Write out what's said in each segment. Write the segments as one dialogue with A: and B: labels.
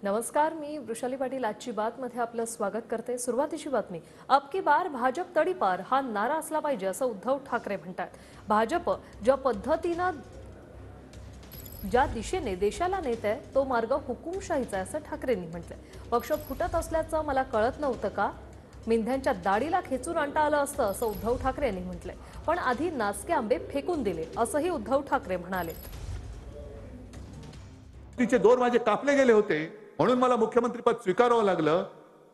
A: नमस्कार, मी वृषाली पाटील आजची बातमध्ये आपलं स्वागत करते। सुरुवातीची बातमी, अब की बार भाजप तडीपार हा नारा असला पाहिजे असं उद्धव ठाकरे म्हणतात। भाजप ज्या पद्धतीने ज्या दिशेने देशाला नेत आहे तो मार्ग हुकुमशाहीचा आहे असं ठाकरेंनी म्हटलंय। पक्ष फुटत असल्याचं मला कळत नव्हतं का? मिंध्यांच्या दाढीला खेचून आणता आलं असतं असं उद्धव ठाकरे यांनी म्हटलंय। पण आधी नासके आंबे फेकून दिले असंही उद्धव ठाकरे म्हणाले।
B: तिचे दोर माझे कापले गेले होते म्हणून मला मुख्यमंत्रीपद स्वीकारावं लागलं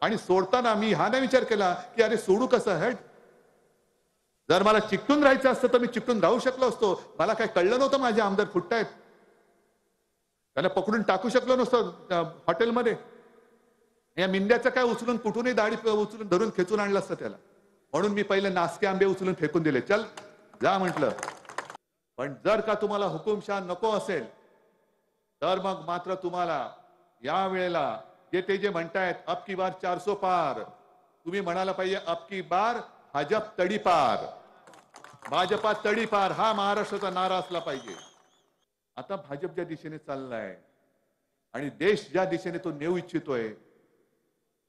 B: आणि सोडताना मी हा नाही विचार केला की अरे सोडू कसं हट। जर मला चिकटून राहायचं असतं तर मी चिकटून राहू शकलो असतो। मला काय कळलं नव्हतं माझे आमदार फुटतायत, त्याला पकडून टाकू शकलो नसतो हॉटेलमध्ये। या मिंद्याचं काय उचलून कुठूनही दाढी उचलून धरून खेचून आणलं असतं त्याला, म्हणून मी पहिले नासके आंबे उचलून फेकून दिले। चल जा म्हटलं। पण जर का तुम्हाला हुकुमशाह नको असेल तर मग मात्र तुम्हाला या वेळेला जे म्हणतायत अब की बार 400 पार, तुम्ही म्हणाला पाहिजे अब की बार भाजप तडीपार, भाजपा तडीपार हा महाराष्ट्राचा नारा असला पाहिजे। आता भाजप ज्या दिशेने चाललाय आणि देश ज्या दिशेने तो नेऊ इच्छितोय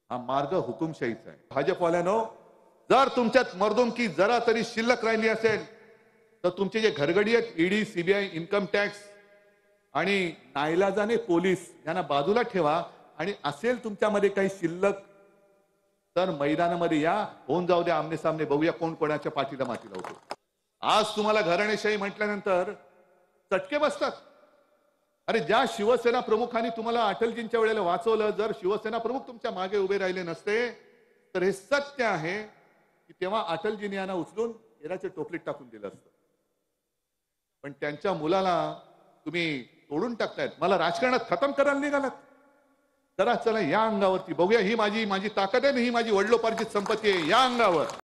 B: हा मार्ग हुकुमशाहीचा आहे। भाजपवाल्यानो, जर तुमच्यात मर्दुमकी जरा तरी शिल्लक राहिली असेल तर तुमचे जे घरगडी आहेत ईडी, सीबीआय, इन्कम टॅक्स आणि नाईलाजाने पोलीस यांना बाजूला ठेवा आणि असेल तुमच्यामध्ये काही शिल्लक तर मैदानामध्ये या, होऊन जाऊ द्या आमने सामने, बघूया कोण कोणाच्या पाठीला माती लावतो। आज तुम्हाला घराणेशाही म्हटल्यानंतर चटके बसतात। अरे ज्या शिवसेना प्रमुखांनी तुम्हाला अटलजींच्या वेळेला वाचवलं, जर शिवसेना प्रमुख तुमच्या मागे उभे राहिले नसते तर हे सत्य आहे की तेव्हा अटलजींनी यांना उचलून हेराच्या टोपलीत टाकून दिलं असतं। पण त्यांच्या मुलाला तुम्ही तोडून टाकतायत। मला राजकारणात खतम करायला निघालात। चला या अंगावरती बघूया, ही माझी ताकद आहे, ही माझी वडिलोपार्जित संपत्ती आहे, या अंगावर